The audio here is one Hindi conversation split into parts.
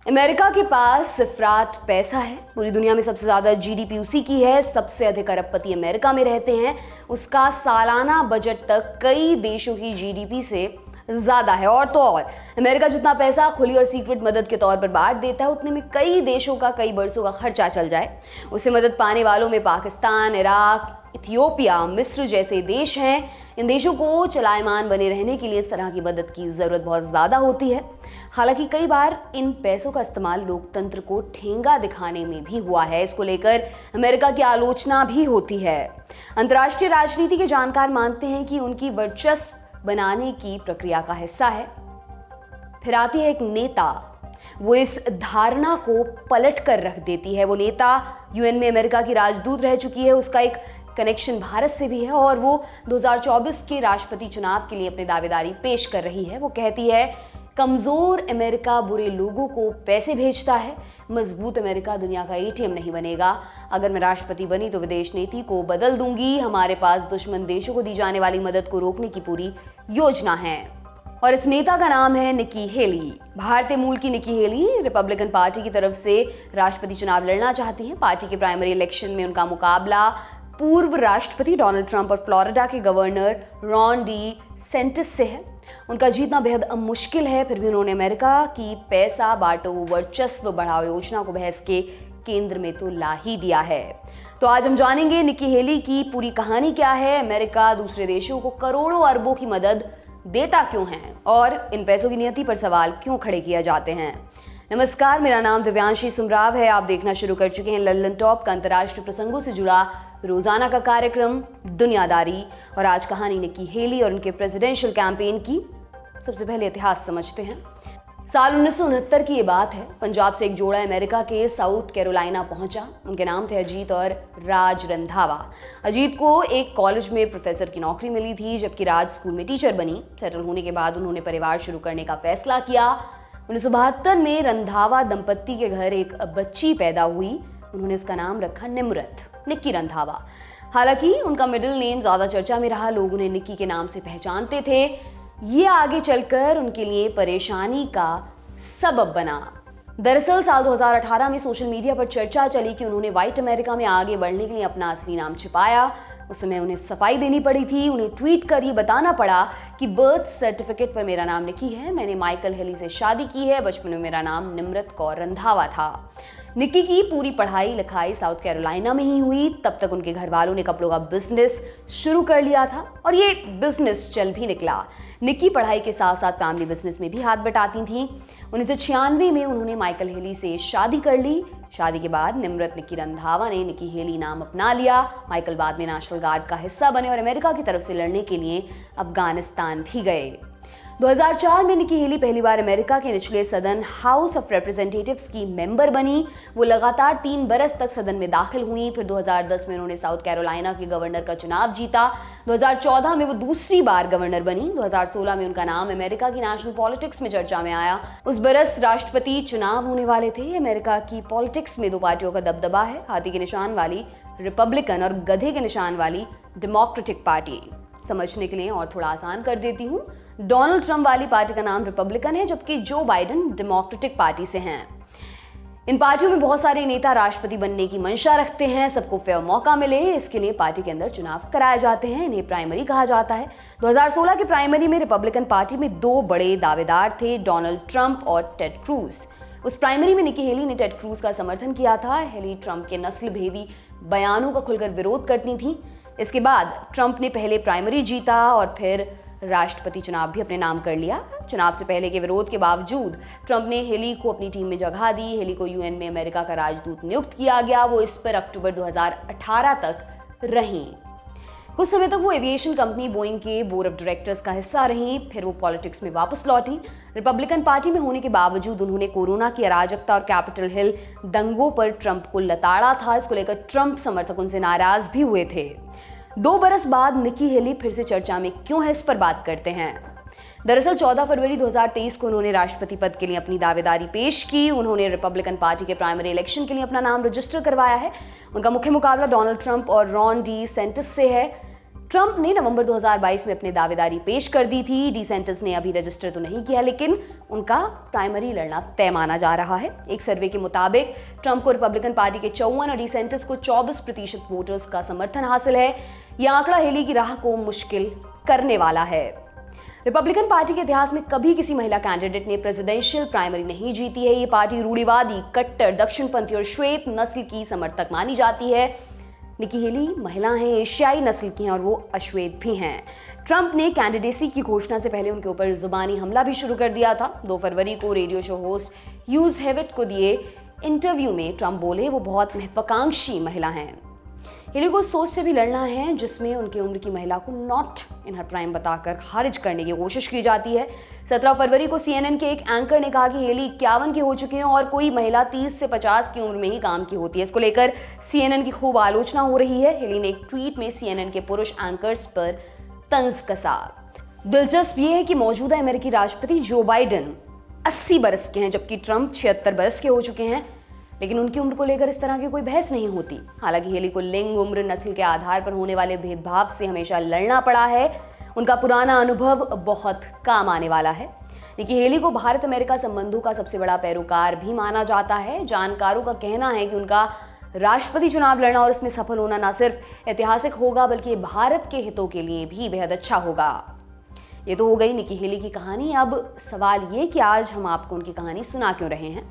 अमेरिका के पास अफरात पैसा है। पूरी दुनिया में सबसे ज़्यादा जीडीपी उसी की है। सबसे अधिक अरबपति अमेरिका में रहते हैं। उसका सालाना बजट तक कई देशों की जीडीपी से ज़्यादा है। और तो और अमेरिका जितना पैसा खुली और सीक्रेट मदद के तौर पर बांट देता है, उतने में कई देशों का कई बरसों का खर्चा चल जाए। उससे मदद पाने वालों में पाकिस्तान, इराक, इथियोपिया, मिस्र जैसे देश हैं। इन देशों को चलायमान बने रहने के लिए इस तरह की मदद की ज़रूरत बहुत ज़्यादा होती है। हालांकि कई बार इन पैसों का इस्तेमाल लोकतंत्र को ठेंगा दिखाने में भी हुआ है। इसको लेकर अमेरिका की आलोचना भी होती है। अंतर्राष्ट्रीय राजनीति के जानकार मानते हैं कि उनकी वर्चस्व बनाने की प्रक्रिया का हिस्सा है। फिर आती है एक नेता, वो इस धारणा को पलट कर रख देती है। वो नेता यूएन में अमेरिका की राजदूत रह चुकी है। उसका एक कनेक्शन भारत से भी है और वो 2024 के राष्ट्रपति चुनाव के लिए अपनी दावेदारी पेश कर रही है। वो कहती है, कमजोर अमेरिका बुरे लोगों को पैसे भेजता है, मजबूत अमेरिका दुनिया का एटीएम नहीं बनेगा। अगर मैं राष्ट्रपति बनी तो विदेश नीति को बदल दूंगी। हमारे पास दुश्मन देशों को दी जाने वाली मदद को रोकने की पूरी योजना है। और इस नेता का नाम है निकी हेली। भारतीय मूल की निकी हेली रिपब्लिकन पार्टी की तरफ से राष्ट्रपति चुनाव लड़ना चाहती हैं। पार्टी के प्राइमरी इलेक्शन में उनका मुकाबला पूर्व राष्ट्रपति डोनाल्ड ट्रंप और फ्लोरिडा के गवर्नर रॉन डी सेंटिस से है। उनका जीतना बेहद मुश्किल है, फिर भी उन्होंने अमेरिका की पैसा बांटो वर्चस्व बढ़ाओ योजना को बहस के केंद्र में तो ला ही दिया है। तो आज हम जानेंगे निकी हेली की पूरी कहानी क्या है, अमेरिका दूसरे देशों को करोड़ों अरबों की मदद देता क्यों है और इन पैसों की नियति पर सवाल क्यों खड़े किए जाते हैं। नमस्कार, मेरा नाम दिव्यांशी सुमराव है। आप देखना शुरू कर चुके हैं लल्लन टॉप का अंतर्राष्ट्रीय प्रसंगों से जुड़ा रोजाना का कार्यक्रम दुनियादारी। और आज कहानी निकी हेली और उनके प्रेसिडेंशियल कैंपेन की। सबसे पहले इतिहास समझते हैं। साल 1969 की ये बात है। पंजाब से एक जोड़ा अमेरिका के साउथ कैरोलिना पहुंचा। उनके नाम थे अजीत और राज रंधावा। अजीत को एक कॉलेज में प्रोफेसर की नौकरी मिली थी, जबकि राज स्कूल में टीचर बनी। सेटल होने के बाद उन्होंने परिवार शुरू करने का फैसला किया। 1972 में रंधावा दंपत्ति के घर एक बच्ची पैदा हुई। उन्होंने उसका नाम रखा निम्रत, निक्की रंधावा। हालांकि उनका मिडिल नेम ज्यादा चर्चा में रहा। लोग उन्हें निक्की के नाम से पहचानते थे। ये आगे चलकर उनके लिए परेशानी का सबब बना। दरअसल साल 2018 में सोशल मीडिया पर चर्चा चली कि उन्होंने व्हाइट अमेरिका में आगे बढ़ने के लिए अपना असली नाम छिपाया। उस समय उन्हें सफाई देनी पड़ी थी। उन्हें ट्वीट कर ये बताना पड़ा कि बर्थ सर्टिफिकेट पर मेरा नाम निकी है, मैंने माइकल हेली से शादी की है, बचपन में मेरा नाम निम्रत कौर रंधावा था। निकी की पूरी पढ़ाई लिखाई साउथ कैरोलिना में ही हुई। तब तक उनके घर वालों ने कपड़ों का बिजनेस शुरू कर लिया था और ये बिजनेस चल भी निकला। निकी पढ़ाई के साथ साथ फैमिली बिजनेस में भी हाथ बटाती थीं। 1996 में उन्होंने माइकल हेली से शादी कर ली। शादी के बाद निम्रत निकी रंधावा ने निकी हेली नाम अपना लिया। माइकल बाद में नेशनल गार्ड का हिस्सा बने और अमेरिका की तरफ से लड़ने के लिए अफगानिस्तान भी गए। 2004 में निकी हेली पहली बार अमेरिका के निचले सदन हाउस ऑफ रिप्रेजेंटेटिव्स की मेंबर बनी। वो लगातार 3 बरस तक सदन में दाखिल हुई। फिर 2010 में उन्होंने साउथ कैरोलिना के गवर्नर का चुनाव जीता। 2014 में वो दूसरी बार गवर्नर बनी। 2016 में उनका नाम अमेरिका की नेशनल पॉलिटिक्स में चर्चा में आया। उस बरस राष्ट्रपति चुनाव होने वाले थे। अमेरिका की पॉलिटिक्स में 2 पार्टियों का दबदबा है, हाथी के निशान वाली रिपब्लिकन और गधे के निशान वाली डेमोक्रेटिक पार्टी। समझने के लिए और थोड़ा आसान कर देती हूँ। डोनाल्ड ट्रंप वाली पार्टी का नाम रिपब्लिकन है, जबकि जो बाइडेन डेमोक्रेटिक पार्टी से हैं। इन पार्टियों में बहुत सारे नेता राष्ट्रपति बनने की मंशा रखते हैं। सबको फेयर मौका मिले, इसके लिए पार्टी के अंदर चुनाव कराए जाते हैं। इन्हें प्राइमरी कहा जाता है। 2016 की प्राइमरी में रिपब्लिकन पार्टी में 2 बड़े दावेदार थे, डोनाल्ड ट्रंप और टेड क्रूज। उस प्राइमरी में निकी हेली ने टेड क्रूज का समर्थन किया था। हेली ट्रंप के नस्ल भेदी बयानों का खुलकर विरोध करती थी। इसके बाद ट्रंप ने पहले प्राइमरी जीता और फिर राष्ट्रपति चुनाव भी अपने नाम कर लिया। चुनाव से पहले के विरोध के बावजूद ट्रंप ने हेली को अपनी टीम में जगह दी। हेली को यूएन में अमेरिका का राजदूत नियुक्त किया गया। वो इस पर अक्टूबर 2018 तक रहीं। कुछ समय तक वो एविएशन कंपनी बोइंग के बोर्ड ऑफ डायरेक्टर्स का हिस्सा रहीं। फिर वो पॉलिटिक्स में वापस लौटी। रिपब्लिकन पार्टी में होने के बावजूद उन्होंने कोरोना की अराजकता और कैपिटल हिल दंगों पर ट्रंप को लताड़ा था। इसको लेकर ट्रंप समर्थक उनसे नाराज भी हुए थे। 2 बरस बाद निकी हेली फिर से चर्चा में क्यों है, इस पर बात करते हैं। दरअसल 14 फरवरी 2023 को उन्होंने राष्ट्रपति पद के लिए अपनी दावेदारी पेश की। उन्होंने रिपब्लिकन पार्टी के प्राइमरी इलेक्शन के लिए अपना नाम रजिस्टर करवाया है। उनका मुख्य मुकाबला डोनाल्ड ट्रंप और रॉन डी सेंटिस से है। ट्रंप ने नवंबर 2022 में अपनी दावेदारी पेश कर दी थी। डिसेंटिस ने अभी रजिस्टर तो नहीं किया, लेकिन उनका प्राइमरी लड़ना तय माना जा रहा है। एक सर्वे के मुताबिक ट्रंप को रिपब्लिकन पार्टी के 54 और डिसेंटिस को 24% वोटर्स का समर्थन हासिल है। यह आंकड़ा हेली की राह को मुश्किल करने वाला है। रिपब्लिकन पार्टी के इतिहास में कभी किसी महिला कैंडिडेट ने प्रेसिडेंशियल प्राइमरी नहीं जीती है। ये पार्टी रूढ़िवादी, कट्टर, दक्षिणपंथी और श्वेत नस्ल की समर्थक मानी जाती है। निकी हेली महिला हैं, एशियाई नस्ल की हैं और वो अश्वेत भी हैं। ट्रंप ने कैंडिडेसी की घोषणा से पहले उनके ऊपर जुबानी हमला भी शुरू कर दिया था। 2 फरवरी को radio show host huge Hewitt को दिए इंटरव्यू में ट्रंप बोले वो बहुत महत्वाकांक्षी महिला हैं। हेली को सोच से भी लड़ना है जिसमें उनकी उम्र की महिला को नॉट इन हर प्राइम बताकर खारिज करने की कोशिश की जाती है। 17 फरवरी को CNN के एक एंकर ने कहा कि हेली 51 की हो चुकी हैं और कोई महिला 30 से 50 की उम्र में ही काम की होती है। इसको लेकर CNN की खूब आलोचना हो रही है। हेली ने एक ट्वीट में CNN के पुरुष एंकर्स पर तंज कसा। दिलचस्प ये है कि मौजूदा अमेरिकी राष्ट्रपति जो बाइडेन 80 बरस के हैं, जबकि ट्रंप 76 बरस के हो चुके हैं, लेकिन उनकी उम्र को लेकर इस तरह की कोई बहस नहीं होती। हालांकि हेली को लिंग, उम्र, नस्ल के आधार पर होने वाले भेदभाव से हमेशा लड़ना पड़ा है। उनका पुराना अनुभव बहुत काम आने वाला है। निकी हेली को भारत अमेरिका संबंधों का सबसे बड़ा पैरोकार भी माना जाता है। जानकारों का कहना है कि उनका राष्ट्रपति चुनाव लड़ना और इसमें सफल होना न सिर्फ ऐतिहासिक होगा बल्कि भारत के हितों के लिए भी बेहद अच्छा होगा। ये तो हो गई निकी हेली की कहानी। अब सवाल ये कि आज हम आपको उनकी कहानी सुना क्यों रहे हैं।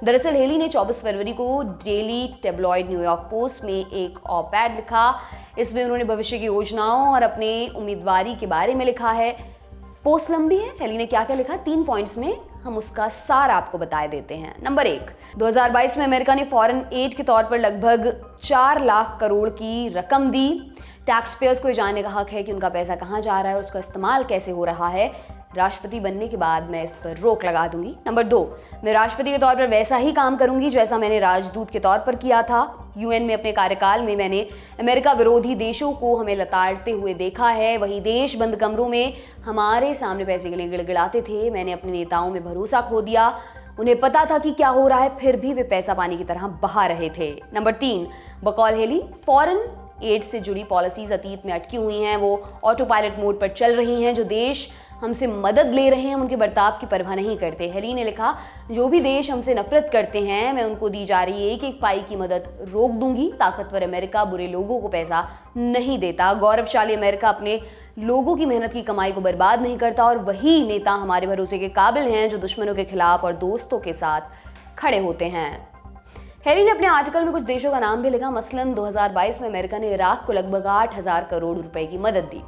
दरअसल हेली ने 24 फरवरी को डेली टेब्लॉइड न्यूयॉर्क पोस्ट में एक ऑप-एड लिखा। इसमें उन्होंने भविष्य की योजनाओं और अपने उम्मीदवारी के बारे में लिखा है। पोस्ट लंबी है। हेली ने क्या क्या लिखा, 3 पॉइंट्स में हम उसका सार आपको बता देते हैं। नंबर 1, 2022 में अमेरिका ने फॉरेन एड के तौर पर लगभग 4 लाख करोड़ की रकम दी। टैक्स पेयर्स को जानने का हक है कि उनका पैसा कहाँ जा रहा है और उसका इस्तेमाल कैसे हो रहा है। राष्ट्रपति बनने के बाद मैं इस पर रोक लगा दूंगी। नंबर 2, मैं राष्ट्रपति के तौर पर वैसा ही काम करूंगी जैसा मैंने राजदूत के तौर पर किया था। UN में अपने कार्यकाल में मैंने अमेरिका विरोधी देशों को हमें लताड़ते हुए देखा है। वही देश बंद कमरों में हमारे सामने पैसे के लिए गिड़गिड़ाते थे। मैंने अपने नेताओं में भरोसा खो दिया। उन्हें पता था कि क्या हो रहा है, फिर भी वे पैसा पानी की तरह बहा रहे थे। नंबर 3, बकौल हेली फॉरेन एड से जुड़ी पॉलिसीज अतीत में अटकी हुई हैं, वो ऑटो पायलट मोड पर चल रही हैं। जो देश हमसे मदद ले रहे हैं उनके बर्ताव की परवाह नहीं करते। हेली ने लिखा, जो भी देश हमसे नफरत करते हैं मैं उनको दी जा रही एक पाई की मदद रोक दूंगी। ताकतवर अमेरिका बुरे लोगों को पैसा नहीं देता। गौरवशाली अमेरिका अपने लोगों की मेहनत की कमाई को बर्बाद नहीं करता और वही नेता हमारे भरोसे के काबिल हैं जो दुश्मनों के खिलाफ और दोस्तों के साथ खड़े होते हैं। हेली ने अपने आर्टिकल में कुछ देशों का नाम भी लिखा। मसलन 2022 में अमेरिका ने इराक को लगभग 8,000 करोड़ रुपए की मदद दी।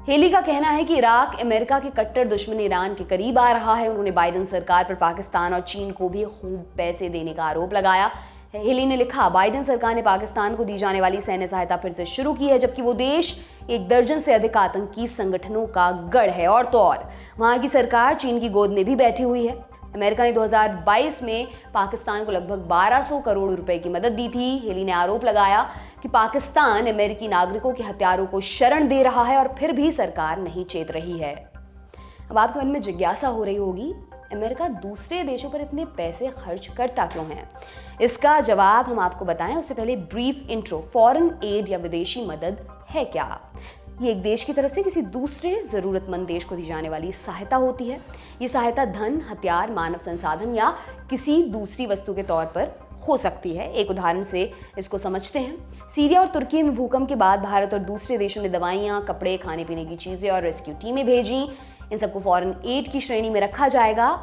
हेली का कहना है कि इराक अमेरिका के कट्टर दुश्मन ईरान के करीब आ रहा है। उन्होंने बाइडेन सरकार पर पाकिस्तान और चीन को भी खूब पैसे देने का आरोप लगाया। हेली ने लिखा, बाइडेन सरकार ने पाकिस्तान को दी जाने वाली सैन्य सहायता फिर से शुरू की है, जबकि वो देश 1 दर्जन से अधिक आतंकी संगठनों का गढ़ है। और तो और वहां की सरकार चीन की गोद में भी बैठी हुई है। अमेरिका ने 2022 में पाकिस्तान को लगभग 1200 करोड़ रुपए की मदद दी थी। हेली ने आरोप लगाया कि पाकिस्तान अमेरिकी नागरिकों के हथियारों को शरण दे रहा है और फिर भी सरकार नहीं चेत रही है। अब आपके मन में जिज्ञासा हो रही होगी, अमेरिका दूसरे देशों पर इतने पैसे खर्च करता क्यों है? इसका जवाब हम आपको बताएं उससे पहले ब्रीफ इंट्रो। फॉरेन एड या विदेशी मदद है क्या? ये एक देश की तरफ से किसी दूसरे ज़रूरतमंद देश को दी जाने वाली सहायता होती है। ये सहायता धन, हथियार, मानव संसाधन या किसी दूसरी वस्तु के तौर पर हो सकती है। एक उदाहरण से इसको समझते हैं। सीरिया और तुर्की में भूकंप के बाद भारत और दूसरे देशों ने दवाइयाँ, कपड़े, खाने पीने की चीज़ें और रेस्क्यू टीमें भेजी। इन सबको फॉरेन एड की श्रेणी में रखा जाएगा।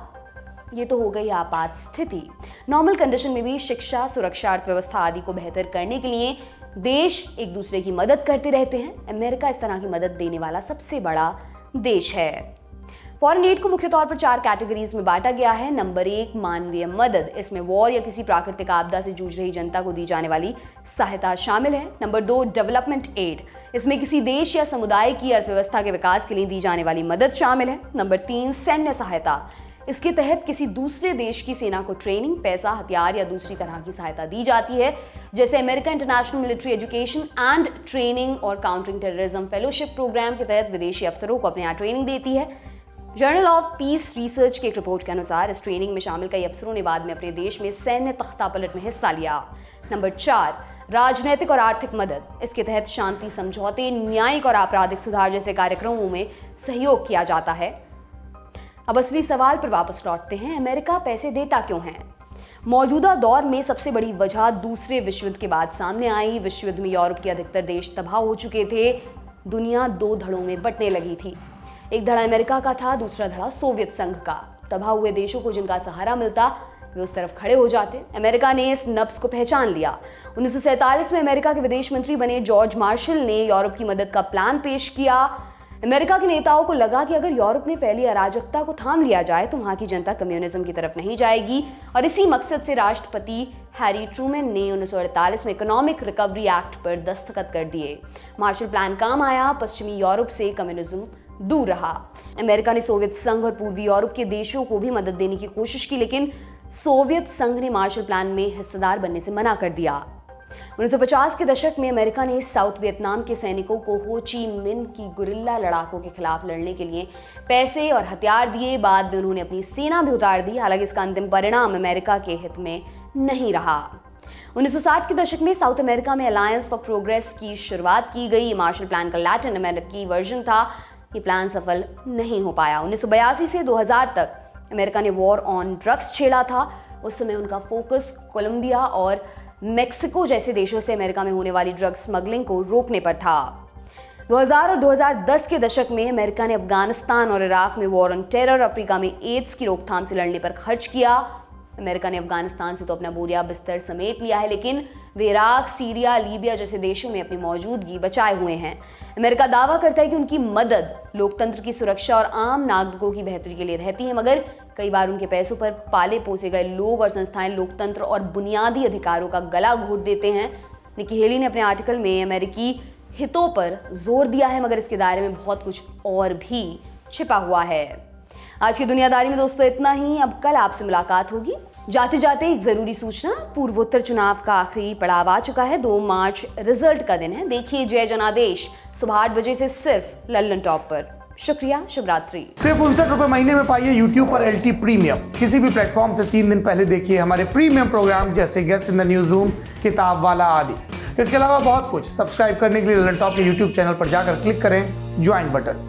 ये तो हो गई आपात स्थिति। नॉर्मल कंडीशन में भी शिक्षा, सुरक्षा, अर्थव्यवस्था आदि को बेहतर करने के लिए देश एक दूसरे की मदद करते रहते हैं। अमेरिका इस तरह की मदद देने वाला सबसे बड़ा देश है। फॉरेन एड को मुख्य तौर पर 4 कैटेगरीज में बांटा गया है। नंबर 1, मानवीय मदद। इसमें वॉर या किसी प्राकृतिक आपदा से जूझ रही जनता को दी जाने वाली सहायता शामिल है। Number 2, development aid. इसमें किसी देश या समुदाय की अर्थव्यवस्था के विकास के लिए दी जाने वाली मदद शामिल है। नंबर 3, सैन्य सहायता। इसके तहत किसी दूसरे देश की सेना को ट्रेनिंग, पैसा, हथियार या दूसरी तरह की सहायता दी जाती है, जैसे America international military education and training और काउंटरिंग टेररिज्म फेलोशिप प्रोग्राम के तहत विदेशी अफसरों को अपने यहाँ ट्रेनिंग देती है। जर्नल ऑफ पीस रिसर्च की एक रिपोर्ट के अनुसार इस ट्रेनिंग में शामिल कई अफसरों ने बाद में अपने देश में सैन्य तख्तापलट में हिस्सा लिया। नंबर 4, राजनीतिक और आर्थिक मदद। इसके तहत शांति समझौते, न्यायिक और आपराधिक सुधार जैसे कार्यक्रमों में सहयोग किया जाता है। अब असली सवाल पर वापस लौटते हैं, अमेरिका पैसे देता क्यों है? मौजूदा दौर में सबसे बड़ी वजह दूसरे विश्व युद्ध के बाद सामने आई। विश्व युद्ध में यूरोप के अधिकतर देश तबाह हो चुके थे। दुनिया 2 धड़ों में बंटने लगी थी। एक धड़ा अमेरिका का था, दूसरा धड़ा सोवियत संघ का। तबाह हुए देशों को जिनका सहारा मिलता वे उस तरफ खड़े हो जाते। अमेरिका ने इस नब्ज को पहचान लिया। 1947 में अमेरिका के विदेश मंत्री बने जॉर्ज मार्शल ने यूरोप की मदद का प्लान पेश किया। अमेरिका के नेताओं को लगा कि अगर यूरोप में फैली अराजकता को थाम लिया जाए तो वहां की जनता कम्युनिज्म की तरफ नहीं जाएगी, और इसी मकसद से राष्ट्रपति हैरी ट्रूमैन ने 1948 में इकोनॉमिक रिकवरी एक्ट पर दस्तखत कर दिए। मार्शल प्लान काम आया, पश्चिमी यूरोप से कम्युनिज्म दूर रहा। अमेरिका ने सोवियत संघ और पूर्वी यूरोप के देशों को भी मदद देने की कोशिश की, लेकिन सोवियत संघ ने मार्शल प्लान में हिस्सेदार बनने से मना कर दिया। 1950 के दशक में अमेरिका ने साउथ वियतनाम के सैनिकों को हो ची मिन की गुरिल्ला लड़ाकों के खिलाफ लड़ने के लिए पैसे और हथियार दिए। बाद में उन्होंने अपनी सेना भी उतार दी। हालांकि इसका अंतिम परिणाम अमेरिका के हित में नहीं रहा। 1960 के दशक में साउथ अमेरिका में अलायंस फॉर प्रोग्रेस की शुरुआत की गई। मार्शल प्लान का लैटिन अमेरिकी वर्जन था। ये प्लान सफल नहीं हो पाया। 1982 से 2000 तक अमेरिका ने वॉर ऑन ड्रग्स छेड़ा था। उस समय उनका फोकस कोलंबिया और मेक्सिको जैसे देशों से अमेरिका में होने वाली ड्रग स्मगलिंग को रोकने पर था। 2000 और 2010 के दशक में अमेरिका ने अफगानिस्तान और इराक में वॉर ऑन टेरर, अफ्रीका में एड्स की रोकथाम से लड़ने पर खर्च किया। अमेरिका ने अफगानिस्तान से तो अपना बोरिया बिस्तर समेट लिया है, लेकिन वे इराक, सीरिया, लीबिया जैसे देशों में अपनी मौजूदगी बचाए हुए हैं। अमेरिका दावा करता है कि उनकी मदद लोकतंत्र की सुरक्षा और आम नागरिकों की बेहतरी के लिए रहती है, मगर कई बार उनके पैसों पर पाले पोसे गए लोग और संस्थाएं लोकतंत्र और बुनियादी अधिकारों का गला घोट देते हैं। निकी हेली ने अपने आर्टिकल में अमेरिकी हितों पर जोर दिया है, मगर इसके दायरे में बहुत कुछ और भी छिपा हुआ है। आज की दुनियादारी में दोस्तों इतना ही। अब कल आपसे मुलाकात होगी। जाते जाते एक जरूरी सूचना, पूर्वोत्तर चुनाव का आखिरी पड़ाव आ चुका है। 2 मार्च रिजल्ट का दिन है। देखिए जय जनादेश सुबह 8 बजे से सिर्फ लल्लन टॉप पर। शुक्रिया, शुभ रात्रि। सिर्फ 59 रुपए महीने में पाइए YouTube पर LT प्रीमियम। किसी भी प्लेटफॉर्म से 3 दिन पहले देखिए हमारे प्रीमियम प्रोग्राम जैसे guest in the news room, किताब वाला आदि। इसके अलावा बहुत कुछ। सब्सक्राइब करने के लिए लल्लन टॉप के YouTube चैनल पर जाकर क्लिक करें ज्वाइन बटन।